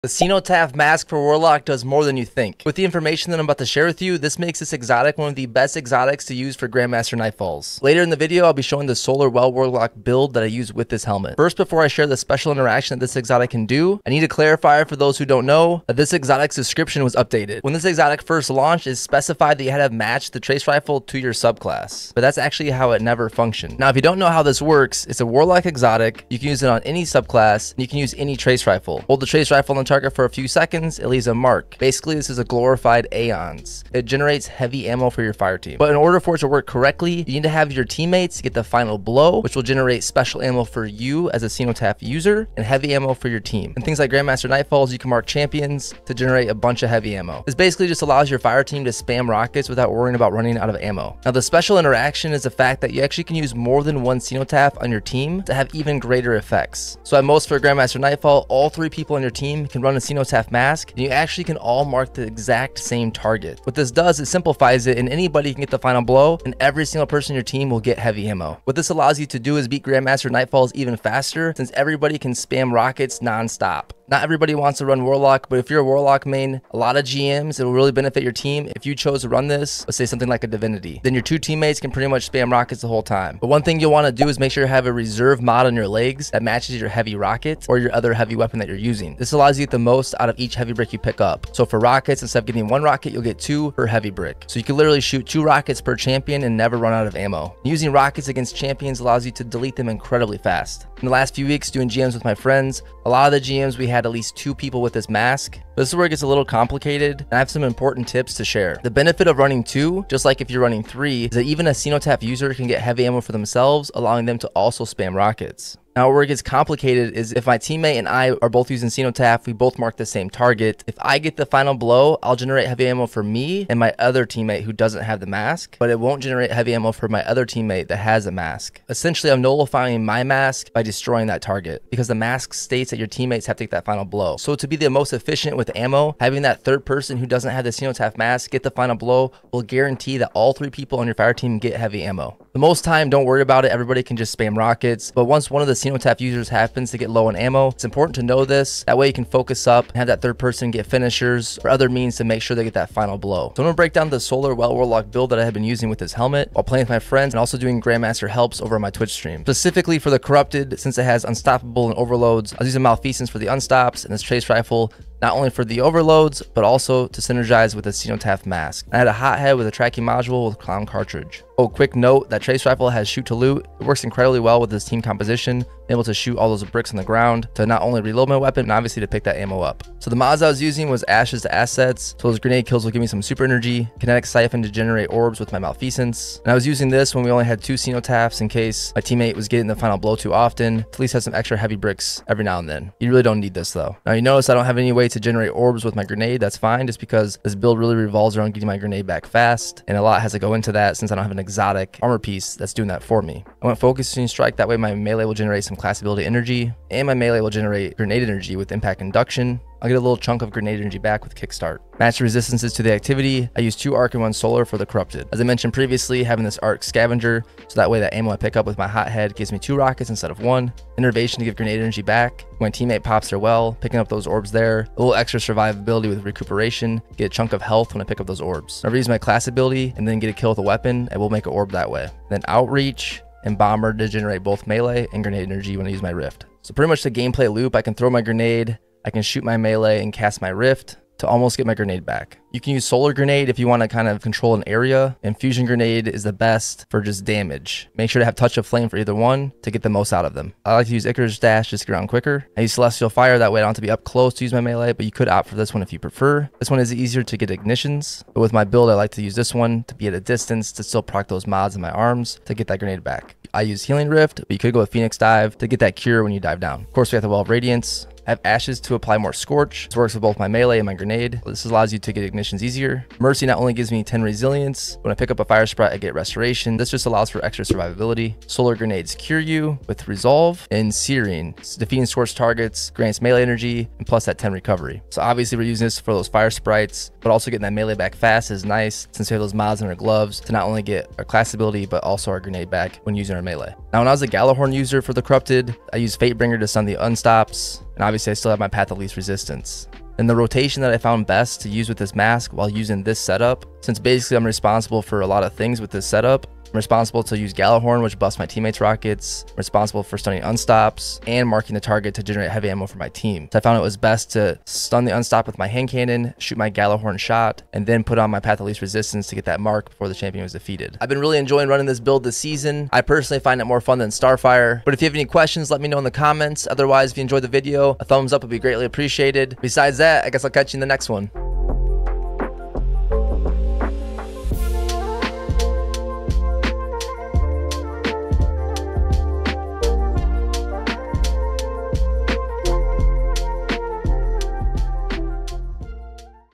The CENOTAPH mask for Warlock does more than you think. With the information that I'm about to share with you, this makes this exotic one of the best exotics to use for Grandmaster Nightfalls. Later in the video, I'll be showing the Solar Well Warlock build that I use with this helmet. First, before I share the special interaction that this exotic can do, I need to clarify for those who don't know that this exotic's description was updated. When this exotic first launched, it specified that you had to match the trace rifle to your subclass, but that's actually how it never functioned. Now, if you don't know how this works, it's a Warlock exotic. You can use it on any subclass, and you can use any trace rifle. Hold the trace rifle on target for a few seconds, it leaves a mark. Basically, this is a glorified Aeons. It generates heavy ammo for your fire team. But in order for it to work correctly, you need to have your teammates get the final blow, which will generate special ammo for you as a CENOTAPH user, and heavy ammo for your team. And things like Grandmaster Nightfalls, you can mark champions to generate a bunch of heavy ammo. This basically just allows your fire team to spam rockets without worrying about running out of ammo. Now, the special interaction is the fact that you actually can use more than one CENOTAPH on your team to have even greater effects. So at most for Grandmaster Nightfall, all 3 people on your team can run a CENOTAPH mask, and you actually can all mark the exact same target. What this does, it simplifies it, and anybody can get the final blow, and every single person in your team will get heavy ammo. What this allows you to do is beat Grandmaster Nightfalls even faster, since everybody can spam rockets non-stop. Not everybody wants to run Warlock, but if you're a Warlock main, a lot of GMs, it will really benefit your team if you chose to run this, let's say something like a Divinity. Then your 2 teammates can pretty much spam rockets the whole time. But one thing you'll want to do is make sure you have a reserve mod on your legs that matches your heavy rocket or your other heavy weapon that you're using. This allows you to get the most out of each heavy brick you pick up. So for rockets, instead of getting 1 rocket, you'll get 2 per heavy brick. So you can literally shoot 2 rockets per champion and never run out of ammo. Using rockets against champions allows you to delete them incredibly fast. In the last few weeks doing GMs with my friends, a lot of the GMs, we had at least 2 people with this mask. But this is where it gets a little complicated, and I have some important tips to share. The benefit of running 2, just like if you're running 3, is that even a CENOTAPH user can get heavy ammo for themselves, allowing them to also spam rockets. Now, where it gets complicated is if my teammate and I are both using CENOTAPH, we both mark the same target. If I get the final blow, I'll generate heavy ammo for me and my other teammate who doesn't have the mask, but it won't generate heavy ammo for my other teammate that has a mask. Essentially, I'm nullifying my mask by destroying that target because the mask states that your teammates have to take that final blow. So to be the most efficient with ammo, having that third person who doesn't have the CENOTAPH mask get the final blow will guarantee that all 3 people on your fire team get heavy ammo. The most time, don't worry about it. Everybody can just spam rockets, but once one of the CENOTAPH users happens to get low on ammo, it's important to know this. That way you can focus up and have that third person get finishers or other means to make sure they get that final blow. So I'm going to break down the Solar Well Warlock build that I have been using with this helmet while playing with my friends and also doing Grandmaster helps over on my Twitch stream. Specifically for the Corrupted, since it has Unstoppable and Overloads, I was using Malfeasance for the unstops and this trace rifle not only for the overloads, but also to synergize with the CENOTAPH mask. I had a hothead with a tracking module with clown cartridge. Oh, quick note, that trace rifle has shoot to loot. It works incredibly well with this team composition, able to shoot all those bricks on the ground to not only reload my weapon, but obviously to pick that ammo up. So the mods I was using was Ashes to Assets, so those grenade kills will give me some super energy, Kinetic Siphon to generate orbs with my Malfeasance. And I was using this when we only had 2 CENOTAPHs in case my teammate was getting the final blow too often, to at least have some extra heavy bricks every now and then. You really don't need this though. Now you notice I don't have any way to generate orbs with my grenade. That's fine, just because this build really revolves around getting my grenade back fast, and a lot has to go into that since I don't have an exotic armor piece that's doing that for me. I went Focusing Strike, that way my melee will generate some class ability energy, and my melee will generate grenade energy with impact induction. I'll get a little chunk of grenade energy back with Kickstart. Match resistances to the activity. I use 2 arc and 1 solar for the Corrupted. As I mentioned previously, having this arc scavenger, so that way that ammo I pick up with my hothead gives me 2 rockets instead of 1. Innervation to give grenade energy back. When my teammate pops their well, picking up those orbs there. A little extra survivability with recuperation. Get a chunk of health when I pick up those orbs. I'll reuse my class ability and then get a kill with a weapon. I will make an orb that way. Then Outreach and Bomber to generate both melee and grenade energy when I use my Rift. So pretty much the gameplay loop, I can throw my grenade, I can shoot my melee and cast my Rift to almost get my grenade back. You can use Solar Grenade if you want to kind of control an area, and Fusion Grenade is the best for just damage. Make sure to have Touch of Flame for either one to get the most out of them. I like to use Icarus Dash just to get around quicker. I use Celestial Fire, that way I don't have to be up close to use my melee, but you could opt for this one if you prefer. This one is easier to get ignitions, but with my build I like to use this one to be at a distance to still proc those mods in my arms to get that grenade back. I use Healing Rift, but you could go with Phoenix Dive to get that cure when you dive down. Of course, we have the Well of Radiance. I have Ashes to apply more Scorch. This works with both my melee and my grenade. This allows you to get ignitions easier. Mercy not only gives me 10 resilience, when I pick up a Fire Sprite, I get Restoration. This just allows for extra survivability. Solar Grenades cure you with Resolve, and Searing. Defeating scorched targets grants melee energy, and plus that 10 recovery. So obviously we're using this for those Fire Sprites, but also getting that melee back fast is nice since we have those mods in our gloves to not only get our class ability, but also our grenade back when using our melee. Now, when I was a Gjallarhorn user for the Corrupted, I used Fatebringer to stun the Unstops, and obviously I still have my Path of Least Resistance. And the rotation that I found best to use with this mask while using this setup, since basically I'm responsible for a lot of things with this setup, I'm responsible to use Gjallarhorn, which busts my teammates' rockets. I'm responsible for stunning Unstops and marking the target to generate heavy ammo for my team. So I found it was best to stun the Unstop with my hand cannon, shoot my Gjallarhorn shot, and then put on my Path of Least Resistance to get that mark before the champion was defeated. I've been really enjoying running this build this season. I personally find it more fun than Starfire. But if you have any questions, let me know in the comments. Otherwise, if you enjoyed the video, a thumbs up would be greatly appreciated. Besides that, I guess I'll catch you in the next one.